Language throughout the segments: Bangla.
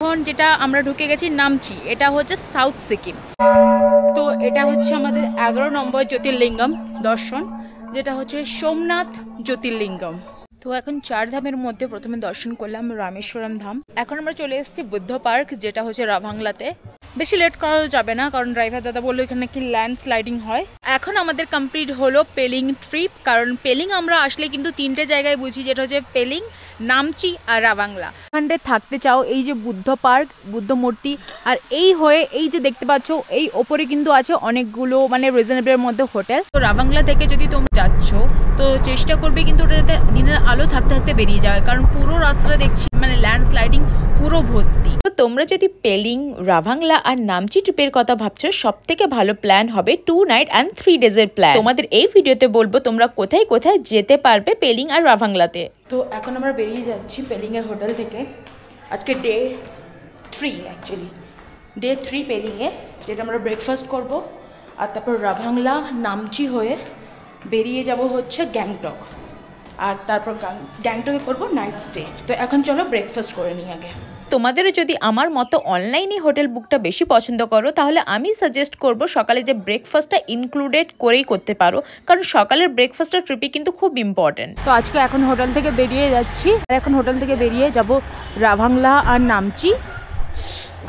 এখন যেটা আমরা ঢুকে গেছি নামচি, এটা হচ্ছে সাউথ সিকিম। তো এটা হচ্ছে আমাদের 11 নম্বর জ্যোতির্লিঙ্গম দর্শন, যেটা হচ্ছে সোমনাথ জ্যোতির্লিঙ্গম। তো এখন 4 ধামের মধ্যে প্রথমে দর্শন করলাম রামেশ্বরম ধাম। এখন আমরা চলে এসেছি বুদ্ধ পার্ক, যেটা হচ্ছে রাভাংলাতে। বেশি লেট করা যাবে না, কারণ ড্রাইভার দাদা বললো এখানে কি ল্যান্ডস্লাইডিং হয়। এখন আমাদের কমপ্লিট হলো পেলিং ট্রিপ, কারণ পেলিং আমরা আসলে কিন্তু 3টে জায়গায় বুঝি, যেটা হচ্ছে পেলিং, নামচি আর রাভাংলা। এখানে থাকতে চাও এই যে বুদ্ধ পার্ক, বুদ্ধ মূর্তি, আর এই হয়ে এই যে দেখতে পাচ্ছ এই ওপরে কিন্তু আছে অনেকগুলো মানে রিজনেবলের মধ্যে হোটেল। তো রাভাংলা থেকে যদি তোমরা যাচ্ছ তো চেষ্টা করবে কিন্তু ওটাতে দিনের আলো থাকতে থাকতে বেরিয়ে যাওয়ার, কারণ পুরো রাস্তাটা দেখছি মানে ল্যান্ডস্লাইডিং পুরো ভর্তি। তো তোমরা যদি পেলিং, রাভাংলা আর নামচি ট্রিপের কথা ভাবছো, সব থেকে ভালো প্ল্যান হবে 2 নাইট অ্যান্ড 3 ডেজের প্ল্যান। তোমাদের এই ভিডিওতে বলবো তোমরা কোথায় কোথায় যেতে পারবে পেলিং আর রাভাংলাতে। তো এখন আমরা বেরিয়ে যাচ্ছি পেলিংয়ের হোটেল থেকে। আজকে ডে 3 অ্যাকচুয়ালি, ডে 3 পেলিংয়ে, যেটা আমরা ব্রেকফাস্ট করব, আর তারপর রাভাংলা নামচি হয়ে বেরিয়ে যাব হচ্ছে গ্যাংটক, আর তারপর গ্যাংটকে করব নাইট স্টে। তো এখন চলো ব্রেকফাস্ট করে নিই আগে। তোমাদেরও যদি আমার মতো অনলাইনে হোটেল বুকটা বেশি পছন্দ করো, তাহলে আমি সাজেস্ট করব সকালে যে ব্রেকফাস্টটা ইনক্লুডেড করেই করতে পারো, কারণ সকালের ব্রেকফাস্টটা ট্রিপে কিন্তু খুব ইম্পর্টেন্ট। তো আজকে এখন হোটেল থেকে বেরিয়ে যাচ্ছি, আর এখন হোটেল থেকে বেরিয়ে যাব রাভাংলা আর নামচি,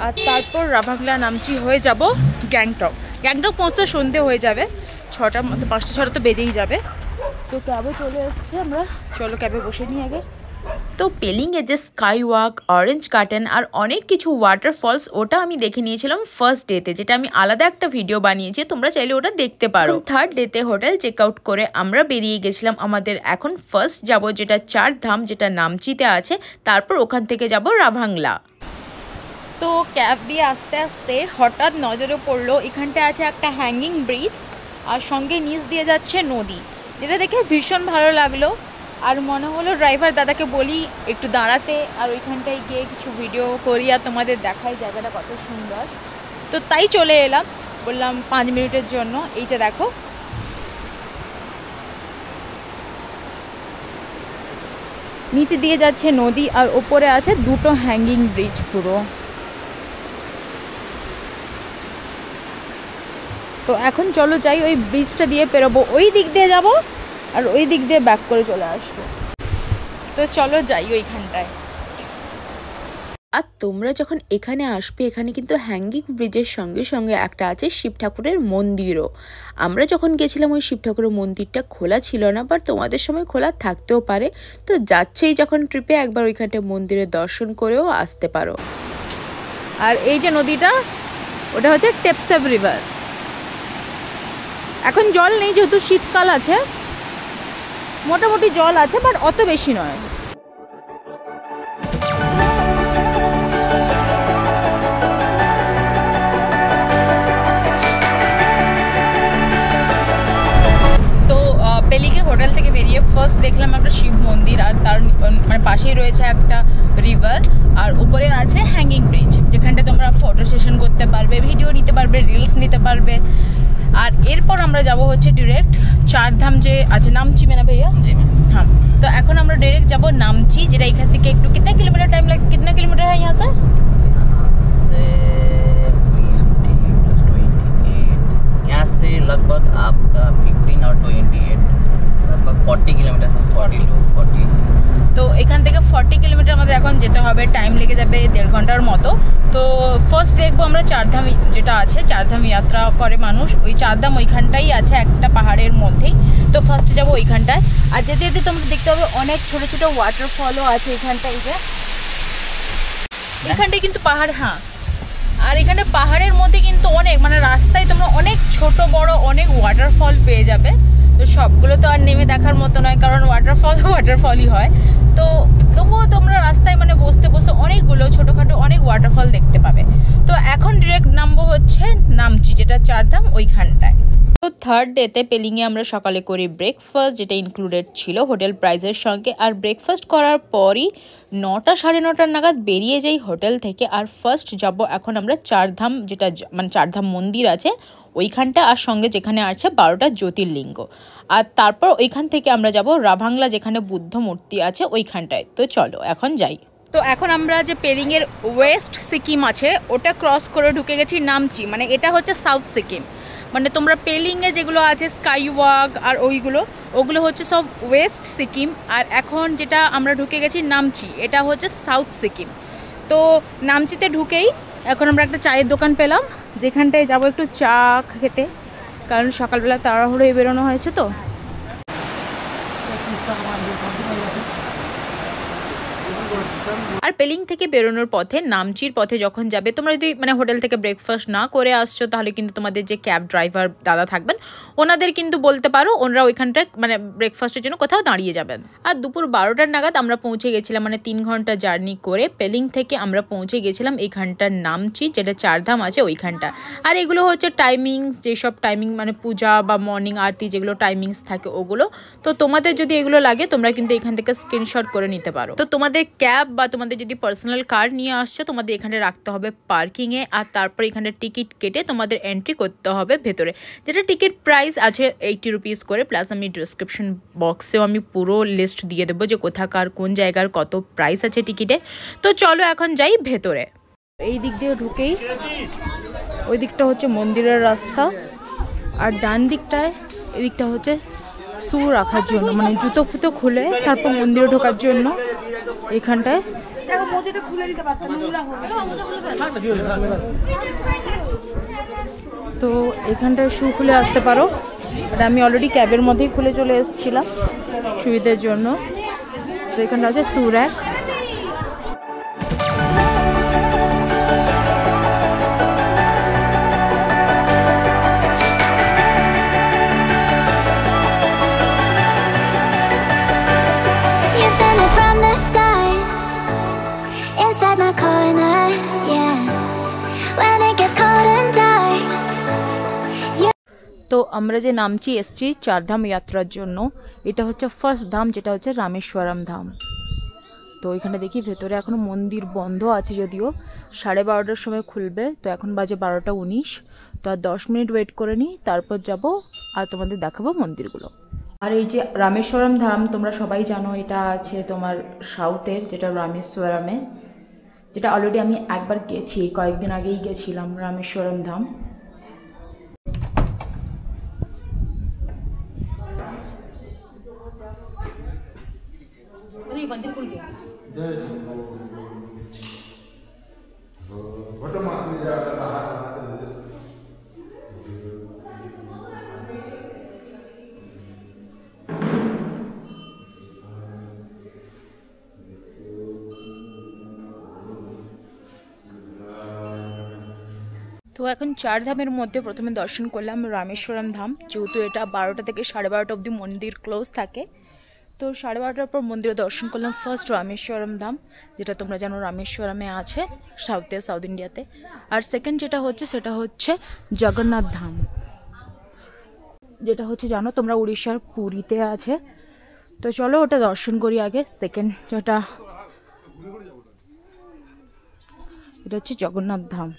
আর তারপর রাভাংলা নামচি হয়ে যাব গ্যাংটক। গ্যাংটক পৌঁছতে সন্ধে হয়ে যাবে, 6টার মতো, 5টা 6টা তো বেজেই যাবে। তো ক্যাবে চলে এসছে, আমরা চলো ক্যাবে বসে নিই আগে। তো পেলিংয়ে যে স্কাই ওয়াক, অরেঞ্জ গার্ডেন আর অনেক কিছু ওয়াটারফলস, ওটা আমি দেখে নিয়েছিলাম ফার্স্ট ডেতে, যেটা আমি আলাদা একটা ভিডিও বানিয়েছি, তোমরা চাইলে ওটা দেখতে পারো। 3rd ডেতে হোটেল চেক আউট করে আমরা বেরিয়ে গেছিলাম আমাদের এখন ফার্স্ট যাব যেটা 4 ধাম, যেটা নামচিতে আছে, তারপর ওখান থেকে যাব রাভাংলা। তো ক্যাব দিয়ে আস্তে আস্তে হঠাৎ নজরে পড়লো এখানটা আছে একটা হ্যাঙ্গিং ব্রিজ, আর সঙ্গে নিচ দিয়ে যাচ্ছে নদী, যেটা দেখে ভীষণ ভালো লাগলো। আর মনে হলো ড্রাইভার দাদাকে বলি একটু দাঁড়াতে, আর ওইখানটায় গিয়ে কিছু ভিডিও করি আর তোমাদের দেখাই জায়গাটা কত সুন্দর। তো তাই চলে এলাম, বললাম 5 মিনিটের জন্য। এইটা দেখো, নিচে দিয়ে যাচ্ছে নদী, আর ওপরে আছে 2টো হ্যাঙ্গিং ব্রিজ পুরো। তো এখন চলো যাই, ওই ব্রিজটা দিয়ে পেরোবো, ওই দিক দিয়ে যাব আর ওই দিক দিয়ে ব্যাক করে চলে আসবো। তো চলো যাই ওইখানটায়। আর তোমরা যখন এখানে আসবে, এখানে কিন্তু হ্যাঙ্গিং ব্রিজের সঙ্গে সঙ্গে একটা আছে শিব ঠাকুরের মন্দিরও। আমরা যখন গেছিলাম ওই শিব ঠাকুরের মন্দিরটা খোলা ছিল না, বাট তোমাদের সময় খোলা থাকতেও পারে। তো যাচ্ছেই যখন ট্রিপে একবার ওইখানটা মন্দিরে দর্শন করেও আসতে পারো। আর এই যে নদীটা, ওটা হচ্ছে টেপসেভ রিভার। এখন জল নেই যেহেতু শীতকাল আছে, মোটামুটি জল আছে, বাট অত বেশি নয়। তো পেলিংয়ের হোটেল থেকে বেরিয়ে ফার্স্ট দেখলাম একটা শিব মন্দির, আর তার মানে পাশেই রয়েছে একটা রিভার, আর উপরে আছে হ্যাঙ্গিং ব্রিজ, যেখানটা তোমরা ফটো সেশন করতে পারবে, ভিডিও নিতে পারবে, রিলস নিতে পারবে। আর এরপর আমরা যাব হচ্ছে ডিরেক্ট 4 ধাম যে আছে নামচি में ना भैया जी हाँ। तो এখন আমরা डायरेक्ट যাব नामची, যেটা এখান থেকে একটু कितना किलोमीटर टाइम लग, कितना किलोमीटर है यहाँ से 20 यहाँ से लगभग आपका 15 और 28 लगभग 40 किलोमीटर से 40 to 40। তো এখান থেকে 40 কিলোমিটার আমাদের এখন যেতে হবে, টাইম লেগে যাবে 1.5 ঘন্টার মতো। তো ফার্স্ট দেখবো আমরা 4 ধাম যেটা আছে, 4 ধাম যাত্রা করে মানুষ, ওই 4 ধাম ওইখানটাই আছে একটা পাহাড়ের মধ্যেই। তো ফার্স্টে যাবো ওইখানটায়, আর যেতে যেতে তোমরা দেখতে হবে অনেক ছোটো ছোটো ওয়াটারফলও আছে এখানটায়। যে এখানটায় কিন্তু পাহাড়, হ্যাঁ, আর এখানে পাহাড়ের মধ্যে কিন্তু অনেক মানে রাস্তায় তোমরা অনেক ছোট বড় অনেক ওয়াটারফল পেয়ে যাবে। তো সবগুলো তো আর নেমে দেখার মতো নয়, কারণ ওয়াটারফলই হয়। তো তবুও তোমরা রাস্তায় মানে বসতে বসে অনেকগুলো ছোটোখাটো অনেক ওয়াটারফল দেখতে পাবে। তো এখন ডিরেক্ট নামবো হচ্ছে নামচি, যেটা 4 ধাম ওইখানটায়। তো 3rd ডেতে পেলিংয়ে আমরা সকালে করি ব্রেকফাস্ট, যেটা ইনক্লুডেড ছিল হোটেল প্রাইসের সঙ্গে। আর ব্রেকফাস্ট করার পরই 9টা 9:30 নাগাদ বেরিয়ে যাই হোটেল থেকে। আর ফার্স্ট যাব এখন আমরা 4 ধাম, যেটা মানে 4 ধাম মন্দির আছে ওইখানটা, আর সঙ্গে যেখানে আছে 12টা জ্যোতির্লিঙ্গ। আর তারপর ওইখান থেকে আমরা যাব রাভাংলা, যেখানে বুদ্ধ মূর্তি আছে ওইখানটায়। তো চলো এখন যাই। তো এখন আমরা যে পেলিংয়ের ওয়েস্ট সিকিম আছে ওটা ক্রস করে ঢুকে গেছি নামচি, মানে এটা হচ্ছে সাউথ সিকিম। মানে তোমরা পেলিংয়ে যেগুলো আছে স্কাই ওয়াক আর ওগুলো হচ্ছে সব ওয়েস্ট সিকিম। আর এখন যেটা আমরা ঢুকে গেছি নামচি, এটা হচ্ছে সাউথ সিকিম। তো নামচিতে ঢুকেই এখন আমরা একটা চায়ের দোকান পেলাম, যেখানটায় যাবো একটু চা খেতে, কারণ সকালবেলা তাড়াহুড়োয় বেরোনো হয়েছে। তো আর পেলিং থেকে বেরোনোর পথে নামচির পথে যখন যাবে, তোমরা যদি মানে হোটেল থেকে ব্রেকফাস্ট না করে আসছো, তাহলে কিন্তু তোমাদের যে ক্যাব ড্রাইভার দাদা থাকবেন ওনাদের কিন্তু বলতে পারো, ওনারা ওইখানটায় মানে ব্রেকফাস্টের জন্য কোথাও দাঁড়িয়ে যাবেন। আর দুপুর 12টার নাগাদ আমরা পৌঁছে গেছিলাম, মানে 3 ঘন্টা জার্নি করে পেলিং থেকে আমরা পৌঁছে গেছিলাম এইখানটার নামচি, যেটা 4 ধাম আছে ওইখানটা। আর এগুলো হচ্ছে টাইমিংস, যেসব টাইমিং মানে পূজা বা মর্নিং আরতি যেগুলো টাইমিংস থাকে ওগুলো। তো তোমাদের যদি এগুলো লাগে তোমরা কিন্তু এখান থেকে স্ক্রিনশট করে নিতে পারো। তো তোমাদের ক্যাব বা তোমাদের যদি পার্সোনাল কার নিয়ে আসছো, তোমাদের এখানে রাখতে হবে পার্কিংয়ে, আর তারপর এখানে টিকিট কেটে তোমাদের এন্ট্রি করতে হবে ভেতরে, যেটা টিকিট প্রাইস আছে 80 রুপিস করে। প্লাস আমি ডিসক্রিপশন বক্সেও আমি পুরো লিস্ট দিয়ে দেবো যে কোথাকার কোন জায়গার কত প্রাইস আছে টিকিটে। তো চলো এখন যাই ভেতরে। এই দিক দিয়ে ঢুকেই ওই দিকটা হচ্ছে মন্দিরের রাস্তা, আর ডান দিকটায় এদিকটা হচ্ছে শু রাখার জন্য, মানে জুতো ফুতো খুলে তারপর মন্দিরে ঢোকার জন্য এখানটায়। তো এখানটায় শু খুলে আসতে পারো, আর আমি অলরেডি ক্যাবের মধ্যেই খুলে চলে এসেছিলাম সুবিধার জন্য। তো এখানটা আছে শু র্যাক। তো আমরা যে নামচি এসছি 4 ধাম যাত্রার জন্য, এটা হচ্ছে ফার্স্ট ধাম, যেটা হচ্ছে রামেশ্বরম ধাম। তো এখানে দেখি ভেতরে এখনো মন্দির বন্ধ আছে, যদিও 12:30টার সময় খুলবে। তো এখন বাজে 12:19, তো আর 10 মিনিট ওয়েট করে নিই, তারপর যাব আর তোমাদের দেখাবো মন্দিরগুলো। আর এই যে রামেশ্বরম ধাম তোমরা সবাই জানো, এটা আছে তোমার সাউথের, যেটা রামেশ্বরমে, যেটা অলরেডি আমি একবার গেছি, কয়েকদিন আগেই গেছিলাম রামেশ্বরম ধাম। তো এখন 4 ধামের মধ্যে প্রথমে দর্শন করলাম রামেশ্বরম ধাম, যেহেতু এটা 12টা থেকে 12:30 অবধি মন্দির ক্লোজ থাকে। তো 12:30টার পর মন্দিরে দর্শন করলাম ফার্স্ট রামেশ্বরম ধাম, যেটা তোমরা জানো রামেশ্বরমে আছে সাউথ ইন্ডিয়াতে। আর সেকেন্ড যেটা হচ্ছে সেটা হচ্ছে জগন্নাথ ধাম, যেটা হচ্ছে জানো তোমরা উড়িষ্যার পুরীতে আছে। তো চলো ওটা দর্শন করি আগে। সেকেন্ড যেটা, এটা হচ্ছে জগন্নাথ ধাম।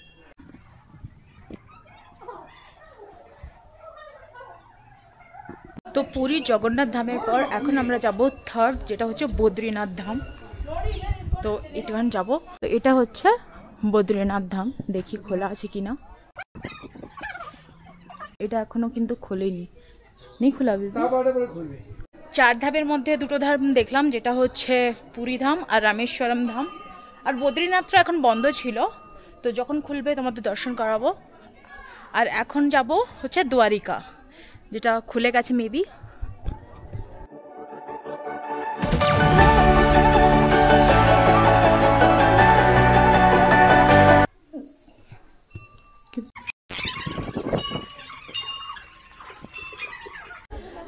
তো পুরী জগন্নাথ ধামের পর এখন আমরা যাব থার্ড, যেটা হচ্ছে বদ্রীনাথ ধাম। তো এখানে যাব। তো এটা হচ্ছে বদ্রীনাথ ধাম, দেখি খোলা আছে কিনা। এটা এখনো কিন্তু খোলেনি, নেই খোলা। 4 ধামের মধ্যে 2টো ধাম দেখলাম, যেটা হচ্ছে পুরী ধাম আর রামেশ্বরম ধাম। আর বদ্রীনাথটা এখন বন্ধ ছিল, তো যখন খুলবে তোমাদের দর্শন করাবো। আর এখন যাব হচ্ছে দ্বারিকা, যেটা খুলে গেছে মেবি।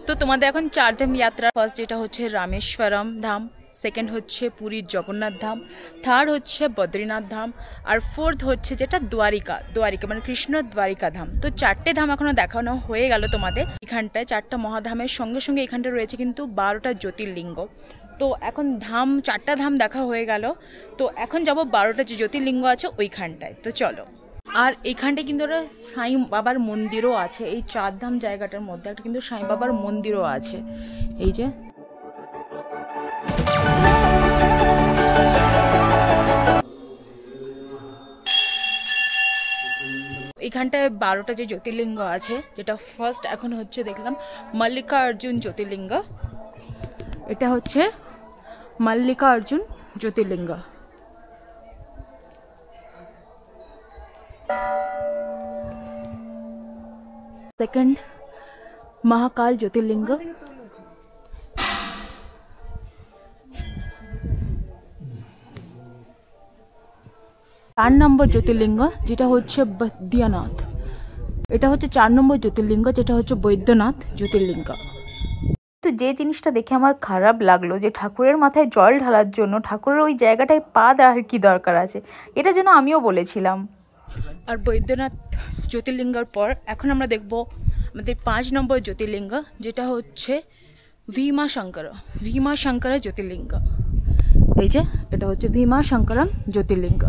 তো তোমাদের এখন 4 ধাম যাত্রা। ফার্স্ট যেটা হচ্ছে রামেশ্বরম ধাম, সেকেন্ড হচ্ছে পুরীর জগন্নাথ ধাম, থার্ড হচ্ছে বদ্রীনাথ ধাম, আর ফোর্থ হচ্ছে যেটা দ্বারিকা মানে কৃষ্ণ দ্বারিকা ধাম। তো 4টে ধাম এখনো দেখানো হয়ে গেল তোমাদের। এখানটায় 4টা মহাধামের সঙ্গে সঙ্গে এখানটা রয়েছে কিন্তু 12টা জ্যোতির্লিঙ্গ। তো এখন 4টা ধাম দেখা হয়ে গেল, তো এখন যাব 12টা যে জ্যোতির্লিঙ্গ আছে ওইখানটায়। তো চলো। আর এইখানটায় কিন্তু একটা সাই বাবার মন্দিরও আছে, এই 4 ধাম জায়গাটার মধ্যে একটা কিন্তু সাই বাবার মন্দিরও আছে। এই যে এইখানটায় 12টা যে জ্যোতির্লিঙ্গ আছে, যেটা ফার্স্ট এখন হচ্ছে দেখলাম মল্লিকার্জুন জ্যোতির্লিঙ্গ। এটা হচ্ছে মল্লিকার্জুন জ্যোতির্লিঙ্গ। সেকেন্ড মহাকাল জ্যোতির্লিঙ্গ। 4 নম্বর জ্যোতির্লিঙ্গ যেটা হচ্ছে বৈদ্যনাথ। এটা হচ্ছে 4 নম্বর জ্যোতির্লিঙ্গ, যেটা হচ্ছে বৈদ্যনাথ জ্যোতির্লিঙ্গ। তো যে জিনিসটা দেখে আমার খারাপ লাগলো, যে ঠাকুরের মাথায় জল ঢালার জন্য ঠাকুরের ওই জায়গাটায় পা দেওয়ার কি দরকার আছে, এটা যেন আমিও বলেছিলাম। আর বৈদ্যনাথ জ্যোতির্লিঙ্গর পর এখন আমরা দেখব আমাদের 5 নম্বর জ্যোতির্লিঙ্গ, যেটা হচ্ছে ভীমাশঙ্কর জ্যোতির্লিঙ্গ। এই যে এটা হচ্ছে ভীমাশঙ্করম জ্যোতির্লিঙ্গ।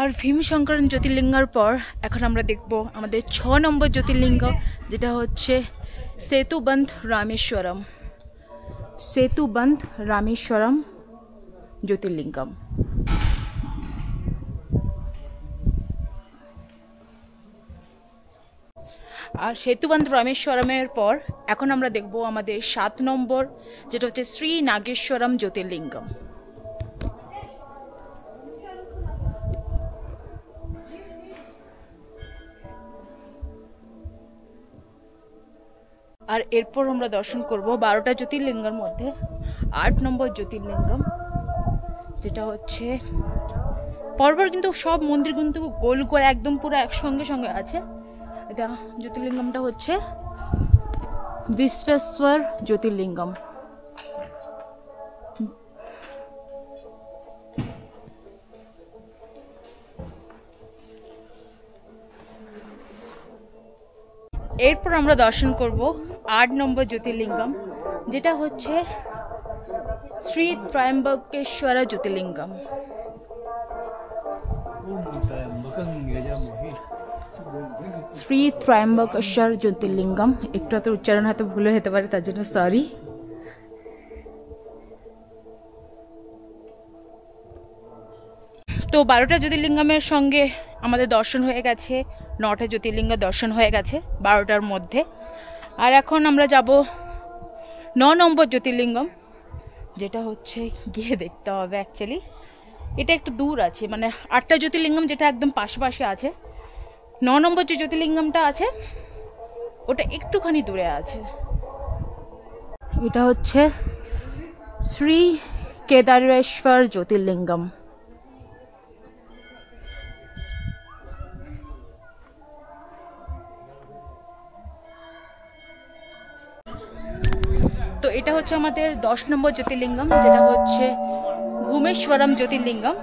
আর ভীমশঙ্করম জ্যোতির্লিঙ্গের পর এখন আমরা দেখব আমাদের 6 নম্বর জ্যোতির্লিঙ্গ, যেটা হচ্ছে সেতুবন্ধ রামেশ্বরম জ্যোতির্লিঙ্গম। আর সেতুবন্ধ রামেশ্বরমের পর এখন আমরা দেখব আমাদের 7 নম্বর, যেটা হচ্ছে শ্রী নাগেশ্বরম জ্যোতির্লিঙ্গম। আর এরপর আমরা দর্শন করব 12টা জ্যোতির্লিঙ্গের মধ্যে 8 নম্বর জ্যোতির্লিঙ্গম, যেটা হচ্ছে পরপর কিন্তু সব মন্দির কিন্তু গোল করে একদম পুরো একসঙ্গে সঙ্গে আছে। এটা জ্যোতির্লিঙ্গমটা হচ্ছে বিশ্বেশ্বর জ্যোতির্লিঙ্গম। এরপর আমরা দর্শন করব 8 নম্বর জ্যোতির্লিঙ্গম, যেটা হচ্ছে শ্রী ত্রয়ম্বকেশ্বর জ্যোতির্লিঙ্গম। শ্রী ত্রয়ম্বকেশ্বর জ্যোতির্লিঙ্গম। একটু তো উচ্চারণ হয়তো ভুল হতে পারে, তার জন্য সরি। তো 12টা জ্যোতির্লিঙ্গমের সঙ্গে আমাদের দর্শন হয়ে গেছে, 9টা জ্যোতির্লিঙ্গ দর্শন হয়ে গেছে 12টার মধ্যে। আর এখন আমরা যাব 9 নম্বর জ্যোতির্লিঙ্গম, যেটা হচ্ছে গিয়ে দেখতে হবে। অ্যাকচুয়ালি এটা একটু দূর আছে, মানে 8টা জ্যোতির্লিঙ্গম যেটা একদম পাশাপাশি আছে, 9 নম্বর যে জ্যোতির্লিঙ্গমটা আছে ওটা একটুখানি দূরে আছে। এটা হচ্ছে শ্রী কেদারেশ্বর জ্যোতির্লিঙ্গম। তো এটা হচ্ছে আমাদের 10 নম্বর জ্যোতির্লিঙ্গম, যেটা হচ্ছে ঘুমেশ্বরম জ্যোতির্লিঙ্গম।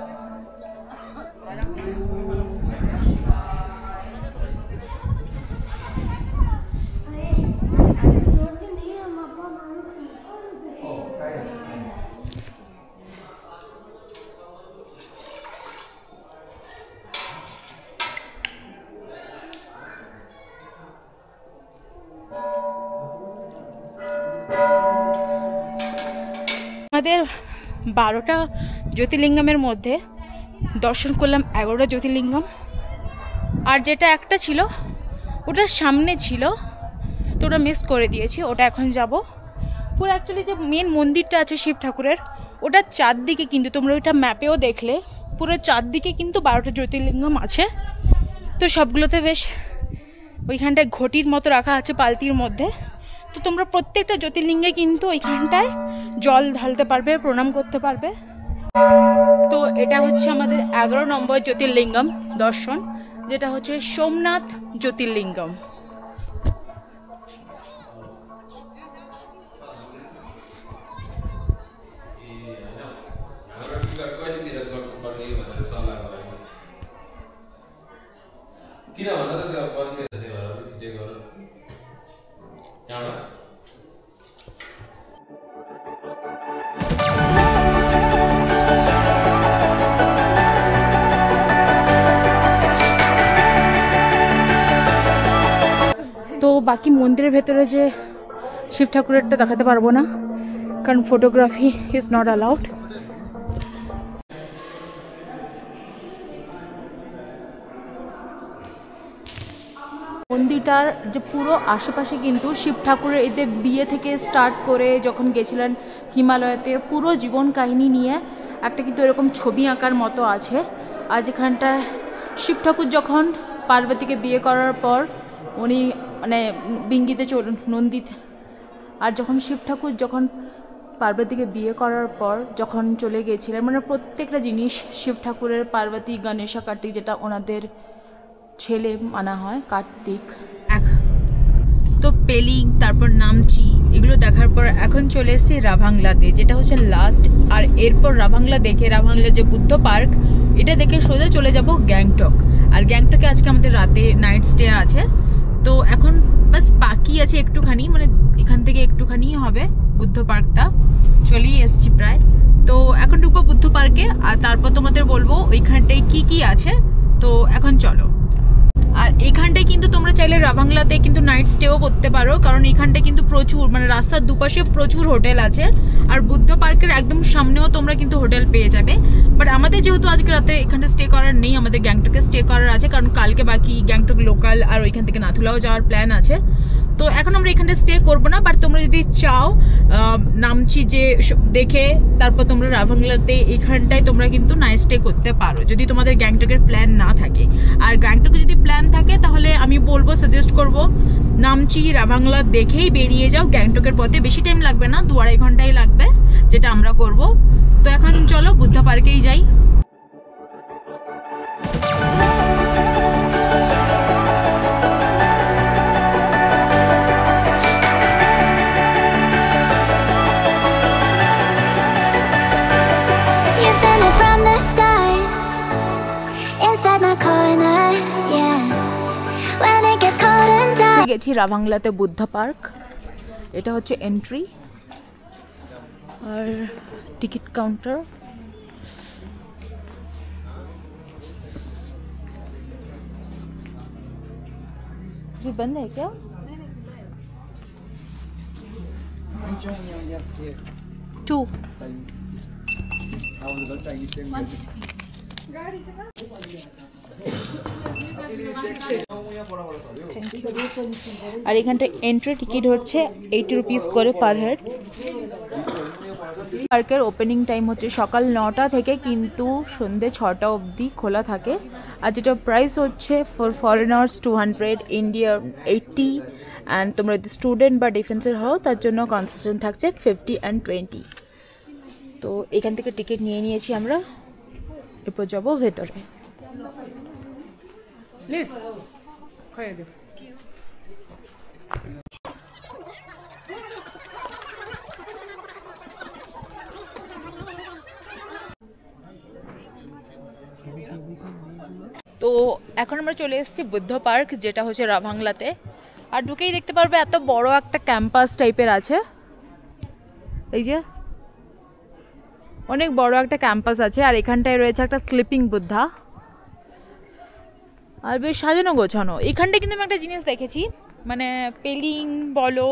আমাদের 12টা জ্যোতির্লিঙ্গমের মধ্যে দর্শন করলাম 11টা জ্যোতির্লিঙ্গম। আর যেটা একটা ছিল ওটার সামনে ছিল, তো ওটা মিস করে দিয়েছি, ওটা এখন যাব। পুরো অ্যাকচুয়ালি যে মেন মন্দিরটা আছে শিব ঠাকুরের, ওটার চারদিকে কিন্তু তোমরা ওইটা ম্যাপেও দেখলে পুরো চারদিকে কিন্তু 12টা জ্যোতির্লিঙ্গম আছে। তো সবগুলোতে বেশ ওইখানটায় ঘটির মতো রাখা আছে পালতির মধ্যে। তো তোমরা প্রত্যেকটা জ্যোতির্লিঙ্গে কিন্তু ওইখানটায় জল ঢালতে পারবে, প্রণাম করতে পারবে। তো এটা হচ্ছে আমাদের 11 নম্বর জ্যোতির্লিঙ্গম দর্শন, যেটা হচ্ছে সোমনাথ জ্যোতির্লিঙ্গম। তো বাকি মন্দিরের ভেতরে যে শিব ঠাকুরেরটা দেখাতে পারবো না, কারণ ফটোগ্রাফি ইজ নট অ্যালাউড। মন্দিরটার যে পুরো আশেপাশে কিন্তু শিব ঠাকুরের এতে বিয়ে থেকে স্টার্ট করে যখন গেছিলেন হিমালয়তে পুরো জীবন কাহিনী নিয়ে একটা কিন্তু এরকম ছবি আঁকার মতো আছে। আর যেখানটায় শিব ঠাকুর যখন পার্বতীকে বিয়ে করার পর উনি মানে বিঙ্গিতে নন্দিতে, আর যখন শিব ঠাকুর যখন পার্বতীকে বিয়ে করার পর যখন চলে গিয়েছিলেন, মানে প্রত্যেকটা জিনিস শিব ঠাকুরের, পার্বতী, গণেশা, কার্তিক, যেটা ওনাদের ছেলে মানা হয় কার্তিক। তো পেলিং, তারপর নামচি, এগুলো দেখার পর এখন চলে এসেছি রাভাংলাতে, যেটা হচ্ছে লাস্ট। আর এরপর রাভাংলা দেখে, রাভাংলা যে বুদ্ধ পার্ক, এটা দেখে সোজা চলে যাব গ্যাংটক। আর গ্যাংটকে আজকে আমাদের রাতে নাইট স্টে আছে। তো এখন বাস বাকি আছে একটুখানি, মানে এখান থেকে একটুখানি হবে বুদ্ধ পার্কটা, চলেই এসছি প্রায়। তো এখন ঢুকবো বুদ্ধ পার্কে, আর তারপর তোমাদের বলবো ওইখানটায় কি কি আছে। তো এখন চলো। আর এখানটায় কিন্তু তোমরা চাইলে রাভাংলাতে কিন্তু নাইট স্টেও করতে পারো, কারণ এখানটায় কিন্তু প্রচুর, মানে রাস্তার দুপাশে প্রচুর হোটেল আছে। আর বুদ্ধ পার্কের একদম সামনেও তোমরা কিন্তু হোটেল পেয়ে যাবে। বাট আমাদের যেহেতু আজকে রাতে এখানটা স্টে করার নেই, আমাদের গ্যাংটকে স্টে করার আছে, কারণ কালকে বাকি গ্যাংটক লোকাল আর ওইখান থেকে নাথুলাও যাওয়ার প্ল্যান আছে। তো এখন আমরা এখানটা স্টে করবো না, বাট তোমরা যদি চাও নামচি যে দেখে তারপর তোমরা রাভাংলাতে এখানটায় তোমরা কিন্তু নাইট স্টে করতে পারো, যদি তোমাদের গ্যাংটকের প্ল্যান না থাকে। আর গ্যাংটকে যদি প্ল্যান থাকে তাহলে আমি বলবো, সাজেস্ট করব নামচি রাভাংলা দেখেই বেরিয়ে যাও গ্যাংটকের পথে। বেশি টাইম লাগবে না, 2-2.5 ঘন্টাই লাগবে, যেটা আমরা করব। তো এখন চলো বুদ্ধ পার্কেই যাই। গেছি রাভাংলাতে বুদ্ধ পার্ক, এটা হচ্ছে এন্ট্রি আর টিকিট কাউন্টার। ये बंद है क्या? टू আর এখানটা এন্ট্রি টিকিট হচ্ছে 80 রুপিস করে পার হেড। পার্কের ওপেনিং টাইম হচ্ছে সকাল 9টা থেকে কিন্তু সন্ধ্যে 6টা অবধি খোলা থাকে। আর যেটা প্রাইস হচ্ছে ফর ফরেনার্স 200, ইন্ডিয়ান 80, অ্যান্ড তোমরা যদি স্টুডেন্ট বা ডিফেন্সের হও তার জন্য কনসেশন থাকছে 50 and 20। তো এখান থেকে টিকিট নিয়ে নিয়েছি আমরা, এরপর যাবো ভেতরে। প্লিজ তো এখন আমরা চলে এসেছি বুদ্ধ পার্ক, যেটা হচ্ছে রাভাংলাতে। আর ঢুকেই দেখতে পারবে এত বড় একটা ক্যাম্পাস টাইপের আছে, এই যে অনেক বড় একটা ক্যাম্পাস আছে। আর এখানটায় রয়েছে একটা স্লিপিং বুদ্ধা, আর বেশ সাজানো গোছানো। এখানটায় কিন্তু আমি একটা জিনিস দেখেছি, মানে পেলিং বলো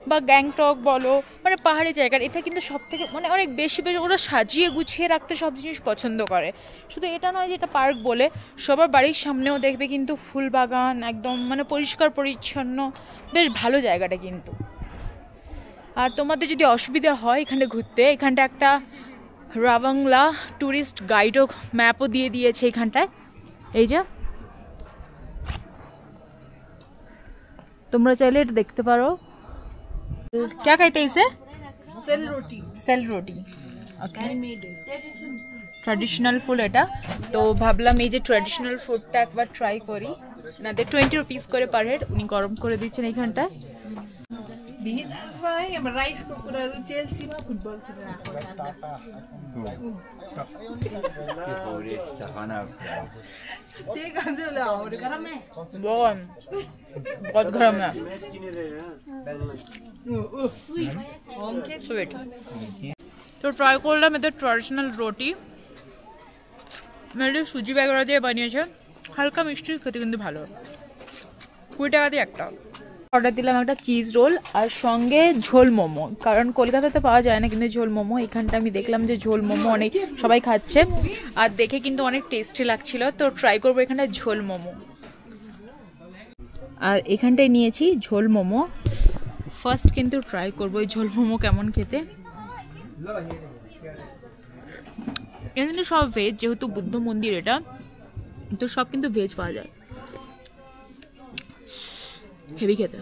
বা গ্যাংটক বলো, মানে পাহাড়ি জায়গার এটা কিন্তু সব থেকে মানে অনেক বেশি ওরা সাজিয়ে গুছিয়ে রাখতে সব জিনিস পছন্দ করে। শুধু এটা নয় যে এটা পার্ক বলে, সবার বাড়ির সামনেও দেখবে কিন্তু ফুল বাগান, একদম মানে পরিষ্কার পরিচ্ছন্ন, বেশ ভালো জায়গাটা কিন্তু। আর তোমাদের যদি অসুবিধা হয় এখানটা ঘুরতে, এখানটা একটা রাভাংলা ট্যুরিস্ট গাইডও ম্যাপও দিয়ে দিয়েছে এখানটায়, এই যে তোমরা চাইলে এটা দেখতে পারো। क्या कहते हैं इसे? सेल रोटी। सेल रोटी, ট্র্যাডিশনাল ফুড এটা। তো ভাবলাম এই যে ট্র্যাডিশনাল ফুডটা একবার ট্রাই করি। নাদের 20 রুপিস করে পার হেড, উনি গরম করে দিচ্ছেন এইখানটায়। बहुत गरम है, स्वीट। तो ट्राई করলাম এদের ট্র্যাডিশনাল রুটি, মেনলি সুজি বেগরা দিয়ে বানিয়েছে, হালকা মিষ্টি, খেতে কিন্তু ভালো। 20 টাকা দিয়ে একটা। অর্ডার দিলাম একটা চিজ রোল আর সঙ্গে ঝোল মোমো, কারণ কলকাতাতে পাওয়া যায় না কিন্তু ঝোল মোমো। এখানটা আমি দেখলাম যে ঝোল মোমো অনেক সবাই খাচ্ছে আর দেখে কিন্তু অনেক টেস্টি লাগছিল, তো ট্রাই করবো এখানটা ঝোল মোমো। আর এখানটায় নিয়েছি ঝোল মোমো, ফার্স্ট কিন্তু ট্রাই করবো এই ঝোল মোমো কেমন খেতে। এটা কিন্তু সব ভেজ, যেহেতু বুদ্ধ মন্দির এটা, তো সব কিন্তু ভেজ পাওয়া যায়। হেভি খেতে।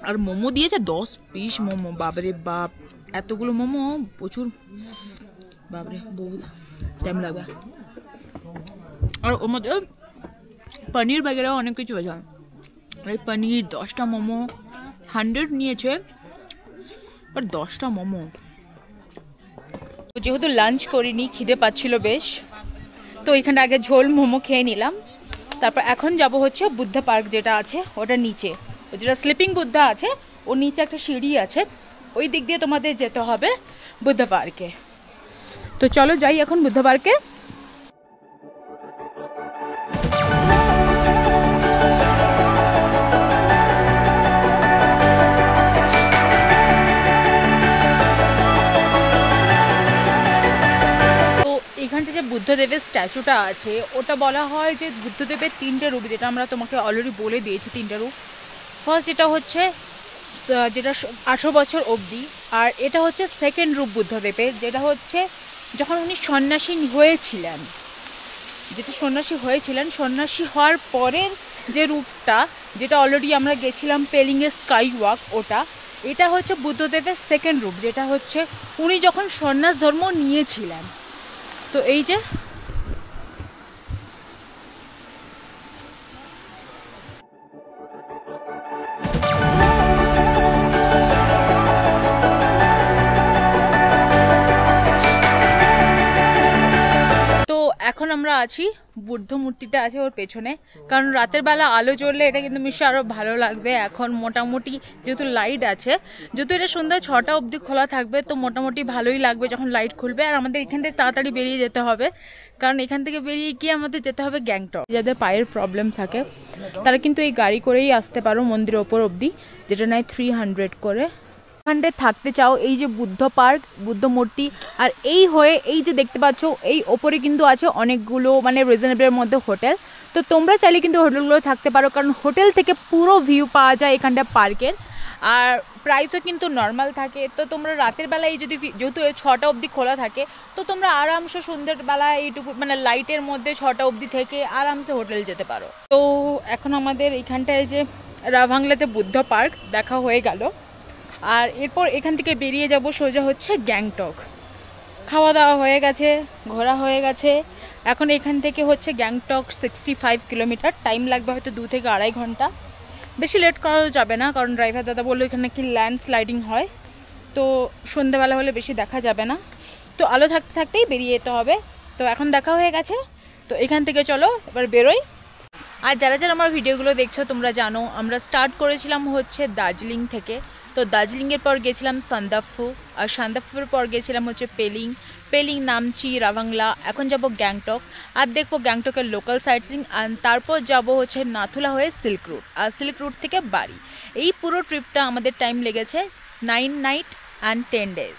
আর মোমো দিয়েছে 10 পিস মোমো, বাবরে বাপ, এতগুলো মোমো, প্রচুর, বাবরে বহুত টাইম লাগবে। আর ওর মধ্যে পনির বগেরা অনেক কিছু আছে। এই পনির 10টা মোমো 100 নিয়েছে, বাট 10টা মোমো। যেহেতু লাঞ্চ করিনি, খিদে পাচ্ছিল বেশ, তো এখানটা আগে ঝোল মোমো খেয়ে নিলাম। তারপর এখন যাব হচ্ছে বুদ্ধা পার্ক যেটা আছে ওটার নিচে, যেটা স্লিপিং বুদ্ধা আছে ওর নিচে একটা সিঁড়ি আছে, ওই দিক দিয়ে তোমাদের যেতে হবে বুদ্ধা পার্কে। তো চলো যাই এখন বুদ্ধা পার্কে। এখানটা যে বুদ্ধদেবের স্ট্যাচুটা আছে ওটা বলা হয় যে বুদ্ধদেবের 3টে রূপ, যেটা আমরা তোমাকে অলরেডি বলে দিয়েছি 3টে রূপ। ফার্স্ট যেটা হচ্ছে যেটা 18 বছর অবধি, আর এটা হচ্ছে সেকেন্ড রূপ বুদ্ধদেবের, যেটা হচ্ছে যখন উনি সন্ন্যাসী হয়েছিলেন, সন্ন্যাসী হওয়ার পরের যে রূপটা, যেটা অলরেডি আমরা গেছিলাম পেলিংয়ের স্কাই ওয়াক, ওটা এটা হচ্ছে বুদ্ধদেবের সেকেন্ড রূপ, যেটা হচ্ছে উনি যখন সন্ন্যাস ধর্ম নিয়েছিলেন। তো এই যে এখন আমরা আছি, বুদ্ধ মূর্তিটা আছে ওর পেছনে, কারণ রাতের বেলা আলো জ্বললে এটা কিন্তু নিশ্চয়ই আরও ভালো লাগবে। এখন মোটামুটি যেহেতু লাইট আছে, যেহেতু এটা সন্ধ্যা 6টা অবধি খোলা থাকবে, তো মোটামুটি ভালোই লাগবে যখন লাইট খুলবে। আর আমাদের এখান থেকে তাড়াতাড়ি বেরিয়ে যেতে হবে, কারণ এখান থেকে বেরিয়ে গিয়ে আমাদের যেতে হবে গ্যাংটক। যাদের পায়ের প্রবলেম থাকে তারা কিন্তু এই গাড়ি করেই আসতে পারো মন্দিরের ওপর অবধি, যেটা নেয় 300 করে। এখানটায় থাকতে চাও, এই যে বুদ্ধ পার্ক, বুদ্ধ মূর্তি, আর এই হয়ে এই যে দেখতে পাচ্ছ এই ওপরে কিন্তু আছে অনেকগুলো মানে রিজনেবলের মধ্যে হোটেল, তো তোমরা চাইলে কিন্তু হোটেলগুলো থাকতে পারো, কারণ হোটেল থেকে পুরো ভিউ পাওয়া যায় এখানটা পার্কের। আর প্রাইসও কিন্তু নর্মাল থাকে, তো তোমরা রাতের বেলায় যদি যেহেতু 6টা অবধি খোলা থাকে, তো তোমরা আরামসে সন্ধ্যের বেলায় এইটুকু মানে লাইটের মধ্যে 6টা অবধি থেকে আরামসে হোটেল যেতে পারো। তো এখন আমাদের এখানটায় যে রাভাংলাতে বুদ্ধ পার্ক দেখা হয়ে গেল, আর এরপর এখান থেকে বেরিয়ে যাব সোজা হচ্ছে গ্যাংটক। খাওয়া দাওয়া হয়ে গেছে, ঘোরা হয়ে গেছে, এখন এখান থেকে হচ্ছে গ্যাংটক 65 কিলোমিটার, টাইম লাগবে হয়তো 2 থেকে 2.5 ঘন্টা। বেশি লেট করা যাবে না, কারণ ড্রাইভার দাদা বললো এখানে কি ল্যান্ডস্লাইডিং হয়, তো সন্ধ্যাবেলা হলে বেশি দেখা যাবে না, তো আলো থাকতে থাকতেই বেরিয়ে যেতে হবে। তো এখন দেখা হয়ে গেছে, তো এখান থেকে চলো এবার বেরোই। আর যারা যারা আমার ভিডিওগুলো দেখছো তোমরা জানো আমরা স্টার্ট করেছিলাম হচ্ছে দার্জিলিং থেকে, তো দার্জিলিংয়ের পর গেছিলাম সান্দাকফু, আর সান্দাকফুর পর গেছিলাম হচ্ছে পেলিং, নামচি, রাভাংলা। এখন যাব গ্যাংটক, আর দেখবো গ্যাংটকের লোকাল সাইট সিইং, আর তারপর যাব হচ্ছে নাথুলা হয়ে সিল্ক রুট, আর সিল্ক রুট থেকে বাড়ি। এই পুরো ট্রিপটা আমাদের টাইম লেগেছে 9 নাইট অ্যান্ড 10 ডেজ।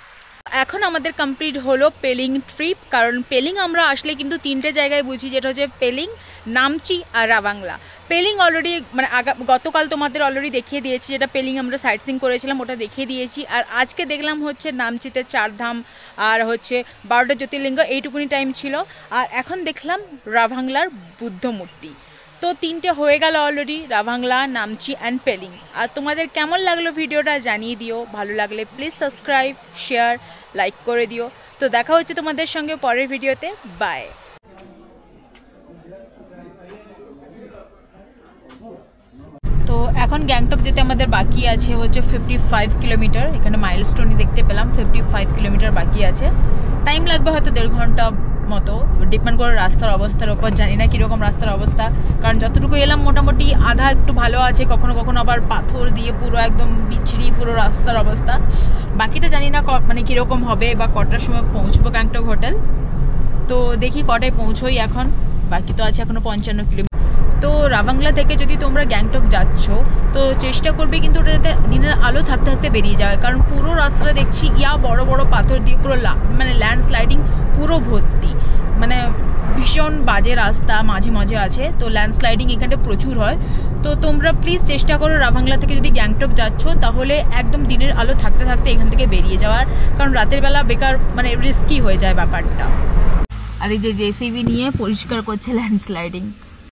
এখন আমাদের কমপ্লিট হলো পেলিং ট্রিপ, কারণ পেলিং আমরা আসলে কিন্তু 3টে জায়গায় বুঝি, যেটা হচ্ছে পেলিং, নামচি আর রাভাংলা। পেলিং অলরেডি মানে গতকাল তোমাদের অলরেডি দেখিয়ে দিয়েছি, যেটা পেলিং আমরা সাইট সিইং করেছিলাম ওটা দেখিয়ে দিয়েছি, আর আজকে দেখলাম হচ্ছে নামচিতে 4 ধাম আর হচ্ছে 12টা জ্যোতির্লিঙ্গ, এইটুকুনি টাইম ছিল। আর এখন দেখলাম রাভাংলার বুদ্ধ মূর্তি। তো 3টে হয়ে গেল অলরেডি, রাভাংলা, নামচি অ্যান্ড পেলিং। আর তোমাদের কেমন লাগলো ভিডিওটা জানিয়ে দিও, ভালো লাগলে প্লিজ সাবস্ক্রাইব, শেয়ার, লাইক করে দিও। তো দেখা হচ্ছে তোমাদের সঙ্গে পরের ভিডিওতে, বাই। তো এখন গ্যাংটক যেতে আমাদের বাকি আছে হচ্ছে 55 কিলোমিটার, এখানে মাইলস্টোনই দেখতে পেলাম, 55 কিলোমিটার বাকি আছে। টাইম লাগবে হয়তো 1.5 ঘন্টা মতো, ডিপেন্ড করে রাস্তার অবস্থার ওপর, জানি না কীরকম রাস্তার অবস্থা, কারণ যতটুকু এলাম মোটামুটি আধা একটু ভালো আছে, কখনো কখনো আবার পাথর দিয়ে পুরো একদম বিচ্ছিরি পুরো রাস্তার অবস্থা। বাকিটা জানি না মানে কীরকম হবে বা কটার সময় পৌঁছবো গ্যাংটক হোটেল, তো দেখি কটায় পৌঁছোই। এখন বাকি তো আছে এখনও 55 কিলোমিটার। তো রাভাংলা থেকে যদি তোমরা গ্যাংটক যাচ্ছ তো চেষ্টা করবে কিন্তু ওটাতে দিনের আলো থাকতে থাকতে বেরিয়ে যাওয়ার, কারণ পুরো রাস্তাটা দেখছি বড় বড় পাথর দিয়ে পুরো মানে ল্যান্ডস্লাইডিং পুরো ভর্তি, মানে ভীষণ বাজে রাস্তা মাঝে মাঝে আছে। তো ল্যান্ডস্লাইডিং এখানে প্রচুর হয়। তো তোমরা প্লিজ চেষ্টা করো রাভাংলা থেকে যদি গ্যাংটক যাচ্ছ তাহলে একদম দিনের আলো থাকতে থাকতে এখান থেকে বেরিয়ে যাওয়ার, কারণ রাতের বেলা বেকার মানে রিস্কি হয়ে যায় ব্যাপারটা। আর এই যে জেসিবি নিয়ে পরিষ্কার করছে ল্যান্ডস্লাইডিং।